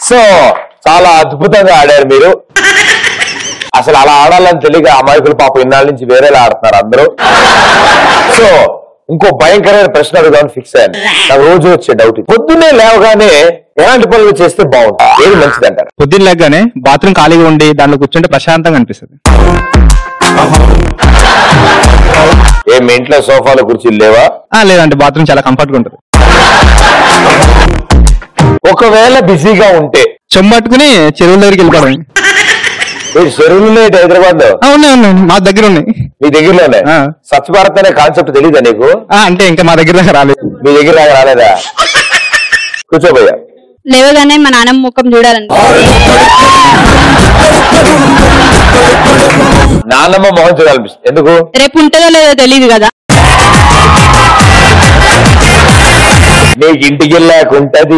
So చాలా అద్భుతంగా ఆడారు మీరు. అసలు అలా ఆడాలని తెలియక అమాయకులు పాపం ఇన్నాళ్ళ నుంచి వేరేలా ఆడుతున్నారు అందరూ. సో ఇంకో భయంకరమైన ప్రశ్న అడుగుదామని ఫిక్స్ అయ్యాను. నాకు రోజు వచ్చే డౌట్, పొద్దున్నే లేవగానే ఎలాంటి పనులు చేస్తే బాగుంటుంది, ఏది మంచిది అంటారు? పొద్దున్న లేకగానే బాత్రూమ్ ఖాళీగా ఉండి దాంట్లో కూర్చుంటే ప్రశాంతంగా అనిపిస్తుంది. ఏం మీ ఇంట్లో సోఫాలో కుర్చీలు లేవా? లేదంటే బాత్రూమ్ చాలా కంఫర్ట్ గా ఉంటుంది. ఒకవేళ బిజీగా ఉంటే చెంబట్టుకుని చెరువుల దగ్గరికి వెళ్ళిపోవడం. చెరువులు ఉన్నాయి హైదరాబాద్ లో? ఉన్నాయి, మా దగ్గర ఉన్నాయి. మీ దగ్గరలోనే? స్వచ్ఛ భారత్ అనే కాన్సెప్ట్ తెలీదా నీకు? అంటే ఇంకా మా దగ్గర దాకా రాలేదు. మీ దగ్గర దాకా రాలేదా? కూర్చోబోయా. లేవగానే మా నాన్నమ్మ ముఖం చూడాలండి. నాన్నమ్మ మొహం చూడాలనిపిస్తుంది. ఎందుకు? రేపు ఉంటుందో లేదో తెలియదు కదా. నీకు ఇంటికి వెళ్ళాకుంటది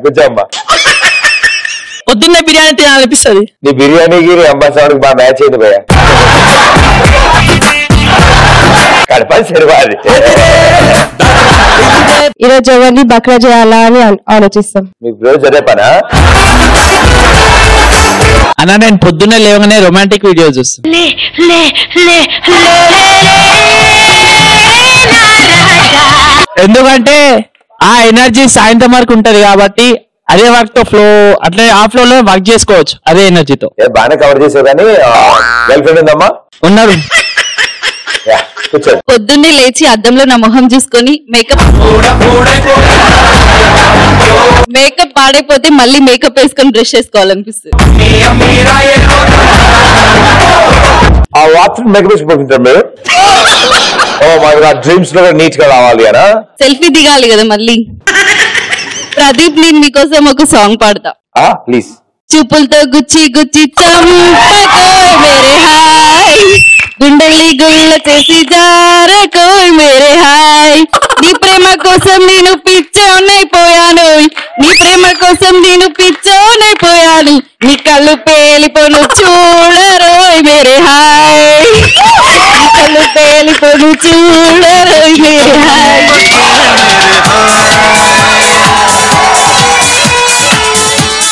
కూర్చోమ్మా. పొద్దున్నే బిర్యానీ తినాలనిపిస్తుంది. నీ బిర్యానీకి అంబాసాడికి బాగా మ్యాచ్ అయింది భయ. కడపని సరిపాది. ఈరోజు ఎవరిని బక్రా చేయాలా అని ఆలోచిస్తాం. మీకు రోజు అదే పనా? అన్నా నేను పొద్దున్నే లేవగానే రొమాంటిక్ వీడియో చూస్తాను. ఎందుకంటే ఆ ఎనర్జీ సాయంత్రం వరకు ఉంటది కాబట్టి అదే వర్క్ తో ఫ్లో అట్లే ఆ ఫ్లో లో వర్క్ చేసుకోవచ్చు అదే ఎనర్జీతో. బాగానే కవర్ చేసావు కానీ గర్ల్ ఫ్రెండ్ ఉందమ్మా? ఉన్నారు. పొద్దున్నే లేచి అద్దంలో నా మొహం చూసుకొని మేకప్ పాడైపోతే మళ్ళీ మేకప్ వేసుకొని బ్రష్ చేసుకోవాలనిపిస్తుంది. ఆ వాటర్ మేకప్ వేసుకుంటారు మీరు? ఓ మా డ్రీమ్స్ లో నీట్ గా రావాలి అనా? సెల్ఫీ దిగాలి కదా మళ్ళీ. ప్రదీప్ నేను మీకోసం ఒక సాంగ్ పాడతా ప్లీజ్. చూపులతో గుచ్చి గుచ్చి చంపకోయ్ మేరే హాయ్, గుండెల్ని గుల్ల చేసి జారకోయ్ మేరే హాయ్, నీ ప్రేమ కోసం నేను పిచ్చోనైపోయాను, నీ ప్రేమ కోసం నేను పిచ్చోనైపోయాను, నీ కళ్ళు పేలిపోను చూడరోయ్ మేరే హాయ్, నీ కళ్ళు పేలిపోను చూడరోయ్ మేరే hi.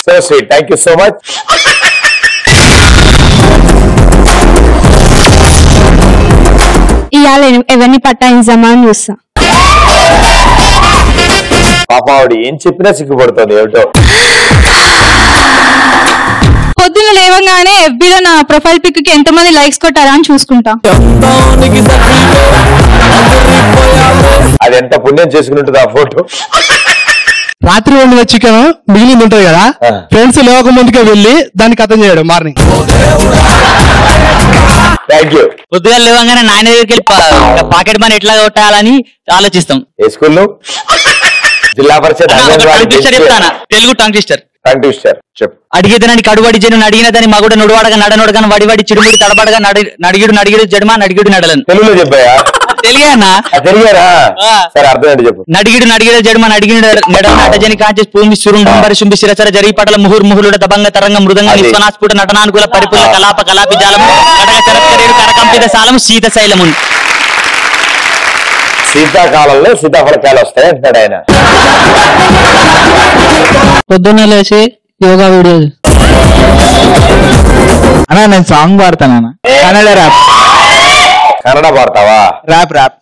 So sweet. Thank you so much. ఇవాళ ఎవరిని పట్టాయించామా అని చూస్తా. పాప ఆవిడ ఏం చెప్పినా సిగ్గుపడుతుంది ఏమిటో. పొద్దున్న లేవగానే ఎఫ్బీలో నా ప్రొఫైల్ పిక్ కి ఎంతమంది లైక్స్ కొట్టారా అని చూసుకుంటా. అది ఎంత పుణ్యం చేసుకుని ఆ ఫోటో. రాత్రి వండిన చికెన్ మిగిలింది ఉంటది కదా, ఫ్రెండ్స్ లేవక ముందుకే వెళ్ళి దాన్ని కథం చేయడం మార్నింగ్. పొద్దుగా లేవగానే నాయన దగ్గరికి వెళ్ళి పాకెట్ మనీ ఎట్లా కొట్టాలని ఆలోచిస్తాం. ఏ స్కూల్? జిల్లా పరిషత్ చెప్తానా? Telugu tongue twister. అడిగేదానికి కడుబడి జను అడిగిన దాన్ని మగుడ నుడవాడగా నడనొడగా వడివడి చిడుముడి తడబడగా నడిగిడు నడిగిడు జడమా నడిగిడు నడలను. తెలుగులో చెప్పాయా? తెలియనా? తెలియరా? సరే అర్థం చెప్పు. నడిగిడు నడిగిడు జడమా నడిగిడు నడల నటజని కాంచి భూమి సురుం డంబరి శుంభి శిరసర జరి పటల ముహుర్ ముహులుడ దబంగ తరంగ మృదంగ నిస్వనాస్ఫుట నటనానుకూల పరిపుల కలాప కలాపి జాలము కటక చరత్కరేరు కరకంపిత సాలము శీత శైలము. శీతాకాలంలో సీతాఫలకాయలు వస్తాయి అంటున్నాడు ఆయన. పొద్దున్న లేచి యోగా వీడియో. అన్నా నేను సాంగ్ పాడతాను. కన్నడ ర్యాప్. కన్నడ పాడతావా? ర్యాప్.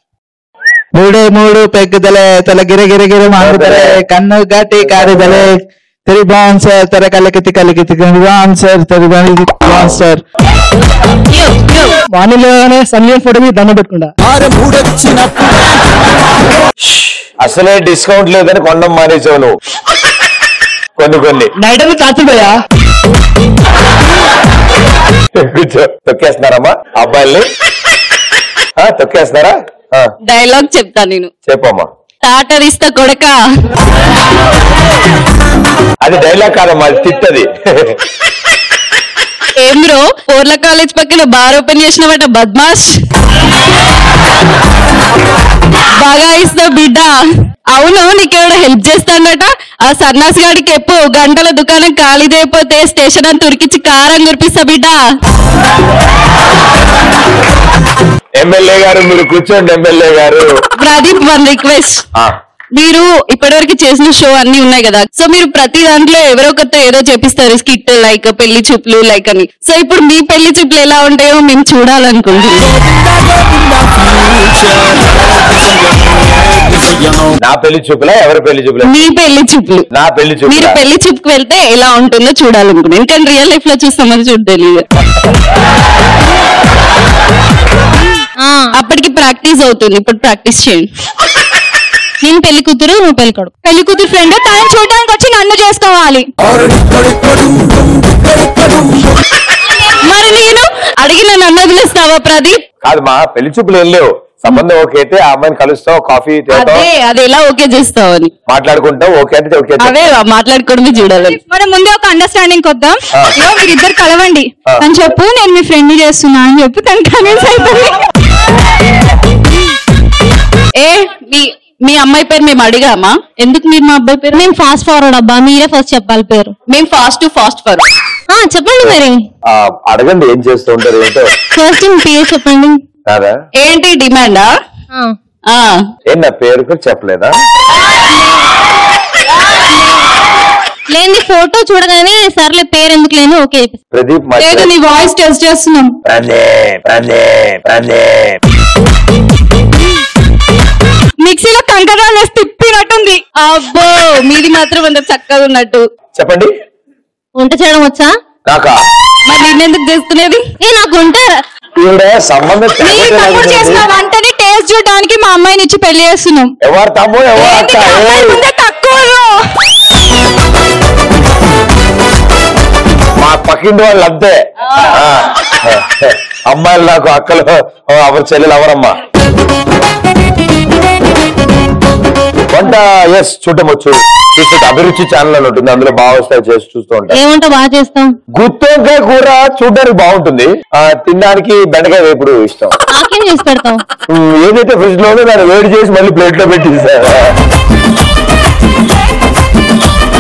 మూడే మూడు పెగ్గుదలే తల గిర గిర గిర మాంగుదలే కన్ను గట్టి కారుదలే తెరి బాన్సర్ తెర కలికితి బాన్సర్ తెరి బాన్సర్. వాణిలోనే సన్నియన్ ఫోటో మీద దండం పెట్టుకుంటా. అసలే డిస్కౌంట్ లేదని కొండం మానేసావు నువ్వు. కొన్ని నైట్ అంతా చాచిపోయా. తొక్కేస్తున్నారమ్మా అబ్బాయిల్ని? తొక్కేస్తున్నారా? డైలాగ్ చెప్తా నేను. చెప్పమ్మా. తాటరిస్తా కొడక. అది డైలాగ్ కాదమ్మా, అది తిట్టది. ఏం బ్రో పోర్ల కాలేజ్ పక్కన బార్ ఓపెన్ చేసినవట బద్మాష్. బాగా ఇస్తా బిడ్డ. అవును నీకేమైనా హెల్ప్ చేస్తాడట ఆ సన్నాసి గాడికి. ఎప్పుడు గంటల దుకాణం ఖాళీదైపోతే స్టేషన్ అని తురికిచ్చి కారం కురిపిస్తా బిడ్డ. ఎమ్మెల్యే గారు మీరు కూర్చోండి. ఎమ్మెల్యే గారు ప్రదీప్ వన్ రిక్వెస్ట్. మీరు ఇప్పటివరకు చేసిన షో అన్ని ఉన్నాయి కదా, సో మీరు ప్రతి దాంట్లో ఎవరో ఒకరితో ఏదో చేపిస్తారు, స్కిట్ లైక్ పెళ్లి చూపులు లైక్ అని. సో ఇప్పుడు మీ పెళ్లి చూపులు ఎలా ఉంటాయో మేము చూడాలనుకుంటున్నాం. నా పెళ్లి చూపులా ఎవరి పెళ్లి చూపులా? మీ పెళ్లి చూపులు. నా పెళ్లి చూపు మీరు పెళ్లి చూపుకి వెళ్తే ఎలా ఉంటుందో చూడాలనుకుంటున్నాం. ఎందుకంటే రియల్ లైఫ్ లో చూస్తామని చూడాలి. అప్పటికి ప్రాక్టీస్ అవుతుంది, ఇప్పుడు ప్రాక్టీస్ చేయండి. నేను పెళ్లి కూతురు, నువ్వు పెళ్లి కొడుకు. పెళ్లి కూతురు ఫ్రెండ్ తను చూడడానికి వచ్చి నన్ను చేసుకోవాలి. మరి నేను అడిగిన నన్ను వదిలేస్తావా ప్రదీప్? కాదు మా పెళ్లి చూపులు ఏం లేవు, సంబంధం ఓకే అయితే ఆ అమ్మాయిని కలుస్తావు, కాఫీ అది ఎలా ఓకే చేస్తావు అని మాట్లాడుకుంటావు. ఓకే అంటే ఓకే, అవే మాట్లాడుకోవడమే చూడాలి. మనం ముందే ఒక అండర్స్టాండింగ్ వద్దాం. మీరిద్దరు కలవండి అని చెప్పు, నేను మీ ఫ్రెండ్ చేస్తున్నా అని చెప్పు, తను కన్విన్స్ అయిపోయి. మీ అమ్మాయి పేరు మేము అడిగామా? ఎందుకు మీరు మా అబ్బాయి పేరు? మేము ఫాస్ట్ ఫార్వర్డ్ అబ్బా, మీరే ఫస్ట్ చెప్పాలి పేరు. మేము ఫాస్ట్ ఫార్వర్డ్. చెప్పండి మరి. అడగండి ఏం చేస్తూ ఉంటారు ఏంటో. ఫస్ట్ పేరు చెప్పండి. కాదా ఏంటి డిమాండా? ఏం నా పేరు కూడా చెప్పలేదా? లేని ఫోటో చూడగానే సర్లే పేరు ఎందుకు లేని ఓకే. ప్రదీప్ లేదు, నీ వాయిస్ టెస్ట్ చేస్తున్నాం. మిక్సీలో కంకరాలు వేసి తిప్పినట్టుంది. అబ్బో మీది మాత్రం అంత చక్కగా ఉన్నట్టు. చెప్పండి. వంట చేయడం వచ్చా? నాకా? మరి నేనెందుకు చేసుకునేది? నాకు వంట సంబంధం చేసిన వంటని టేస్ట్ చూడడానికి మా అమ్మాయిని ఇచ్చి పెళ్లి చేస్తున్నాం. ఎవరు తమ్ముడు ఎవరు అక్క? తక్కువ మా పక్కింటి వాళ్ళు అంతే. అమ్మాయిలు నాకు అక్కలు ఎవరు చెల్లెలు ఎవరమ్మా. వంట ఎస్ చూడవచ్చు, అభిరుచి ఛానల్ అని ఉంటుంది, అందులో బాగా వస్తాయి, చేసి చూస్తూ ఉంటాం. ఏమంట బాగా చేస్తాం. గుత్తొంకాయ కూర చూడడానికి బాగుంటుంది, తినడానికి బెండకాయ వేపుడు ఇష్టం. నాకేం చేసి పెడతాం? ఏదైతే ఫ్రిడ్జ్ లో దాన్ని వేడి చేసి మళ్ళీ ప్లేట్ లో పెట్టి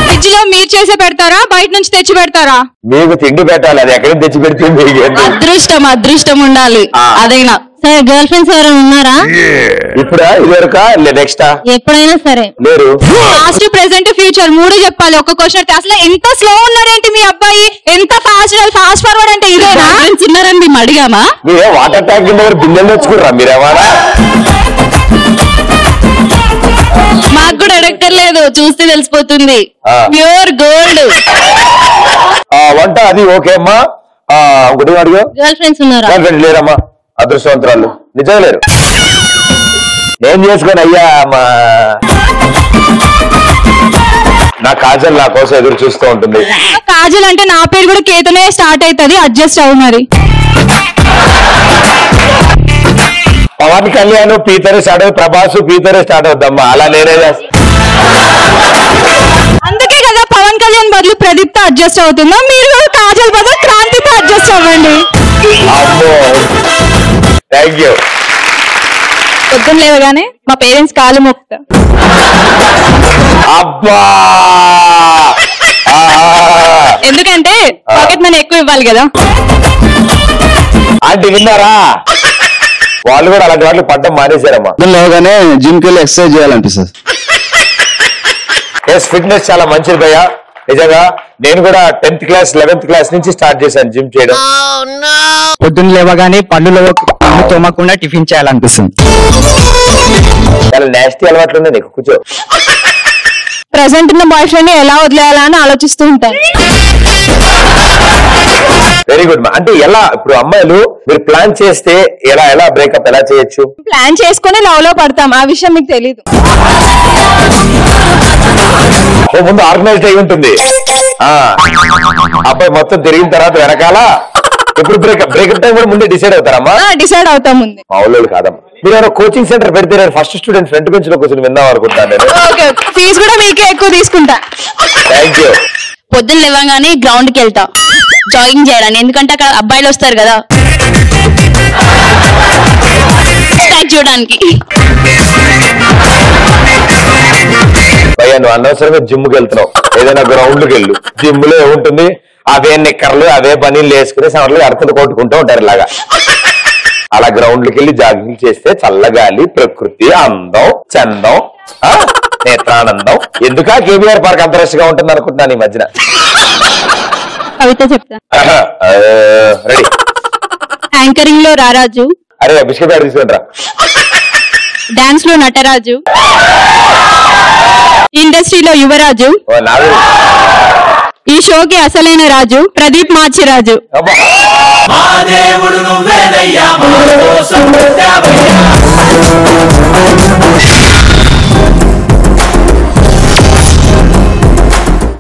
ఫ్రిడ్జ్ లో మీరు చేసే పెడతారా, బయట నుంచి తెచ్చి పెడతారా? మీకు తిండి పెట్టాలి, అది ఎక్కడికి తెచ్చి పెడితే మీకు అదృష్టం ఉండాలి. అదైనా సరే, గర్ల్ ఫ్రెండ్స్ ఎవరైనా ఉన్నారా? ఇప్పుడా ఇదివరకా నెక్స్ట్ ఎప్పుడైనా సరే లేరు. పాస్ట్ ప్రెసెంట్ ఫ్యూచర్ మూడు చెప్పాలి ఒక్క క్వశ్చన్. అసలు ఎంత స్లో ఉన్నాడేంటి మీ అబ్బాయి, ఎంత ఫాస్ట్ ఫార్వర్డ్ అంటే ఇదేనా? ఉన్నారని మేము అడిగామా? మీరే వాటర్ ట్యాంక్ దగ్గర బిల్లలు తెచ్చుకుర్రా మీరేవాడా? మాకు కూడా అడగలేదు, చూస్తే తెలిసిపోతుంది. Pure gold. వంట అది ఓకే అమ్మా. ఒకటి అడుగు. గర్ల్ ఫ్రెండ్స్ ఉన్నారా? గర్ల్ ఫ్రెండ్ లేరమ్మా, అదృష్టవంతురాలు నిజంగా లేరు. నేను చేసుకొని అయ్యా మా నా కాజల్ నా కోసం ఎదురు చూస్తూ ఉంటుంది. కాజల్ అంటే నా పేరు కూడా కేతనే స్టార్ట్ అవుతుంది, అడ్జస్ట్ అవ్వు మరి. పవన్ కళ్యాణ్ పీతరే స్టార్ట్ అవుతుంది, ప్రభాస్ పీతరే స్టార్ట్ అవుద్దమ్మా, అలా నేనే అందుకే కదా పవన్ కళ్యాణ్ బదులు ప్రదీప్ తో అడ్జస్ట్ అవుతుందా, మీరు కూడా కాజల్ బదులు క్రాంతితో అడ్జస్ట్ అవ్వండి. అమ్మో థ్యాంక్ యూ. పొద్దున్న లేవగానే మా పేరెంట్స్ కాలు మొక్కుతా. అబ్బా ఎందుకంటే పాకెట్ మనీ ఎక్కువ ఇవ్వాలి కదా. ఆంటీ విన్నారా, వాళ్ళు కూడా అలాంటి వాటికి పడ్డం మానేశారమ్మా. లేవగానే జిమ్ కి వెళ్ళి ఎక్సర్సైజ్ చేయాలనిపిస్తుంది. ఎస్ ఫిట్నెస్ చాలా మంచిది భయ్యా, నిజంగా. నేను కూడా 10th క్లాస్ 11th క్లాస్ నుంచి స్టార్ట్ చేశాను జిమ్ చేయడం. పొద్దున్న లేవగానే పళ్ళు తోమకుండా టిఫిన్ చేయాలనిపిస్తుంది. చాలా నాస్టీ అలవాట్లు ఉన్నాయి నీకు, కూర్చో. ప్రెసెంట్ ఉన్న బాయ్ ఫ్రెండ్ ఎలా వదిలేయాలా అని ఆలోచిస్తూ ఉంటాను. Very good. అంటే ఎలా ఇప్పుడు అమ్మాయిలు మీరు ప్లాన్ చేస్తే ఎలా బ్రేకప్ ఎలా చేయొచ్చు? ప్లాన్ చేసుకుని లవ్ లో పడతాం, ఆ విషయం మీకు తెలీదు. ముందు ఆర్గనైజ్డ్ అయి ఉంటుంది, అబ్బాయి మొత్తం తిరిగిన తర్వాత వెనకాల ఇప్పుడు బ్రేకప్ టైం కూడా ముందే డిసైడ్ అవుతారమ్మా? డిసైడ్ అవుతాం ముందే. మామూలు కాదమ్మా. మీరు ఏమైనా కోచింగ్ సెంటర్ పెడితే నేను ఫస్ట్ స్టూడెంట్ ఫ్రంట్ బెంచ్ లో కూర్చొని విందాం అనుకుంటాను నేను. ఫీజు కూడా మీకే ఎక్కువ తీసుకుంటా. Thank you. పొద్దున్న లేవగానే గ్రౌండ్ కి వెళ్తా జాగింగ్ చేయడానికి, ఎందుకంటే అక్కడ అబ్బాయిలు వస్తారు కదా చూడడానికి. భయ్యా నువ్వు అనవసరంగా జిమ్ కి వెళ్తున్నావు, ఏదైనా గ్రౌండ్ కి వెళ్ళు. జిమ్ లో ఏముంటుంది, అవే నిక్కర్లు అవే పనీళ్ళు వేసుకుని సవర్లు అర్థలు కొట్టుకుంటూ ఉంటారు ఇలాగా. అలా గ్రౌండ్ కి వెళ్ళి జాగింగ్ చేస్తే చల్లగాలి, ప్రకృతి, అందం, చందం. నేత్రానందం. ఎందుకా కేబీఆర్ పార్క్ అంత రష్ గా ఉంటుంది అనుకుంటున్నాను ఈ మధ్యన. కవిత చెప్తా. రెడీ. యాంకరింగ్ లో రారాజు, అరే బిస్కెట్ ప్యాకెట్ తీసుకుంటారా. డాన్స్ లో నటరాజు, ఇండస్ట్రీలో యువరాజు, నాకు ఈ షోకి అసలైన రాజు ప్రదీప్ మాచిరాజు. అబ్బా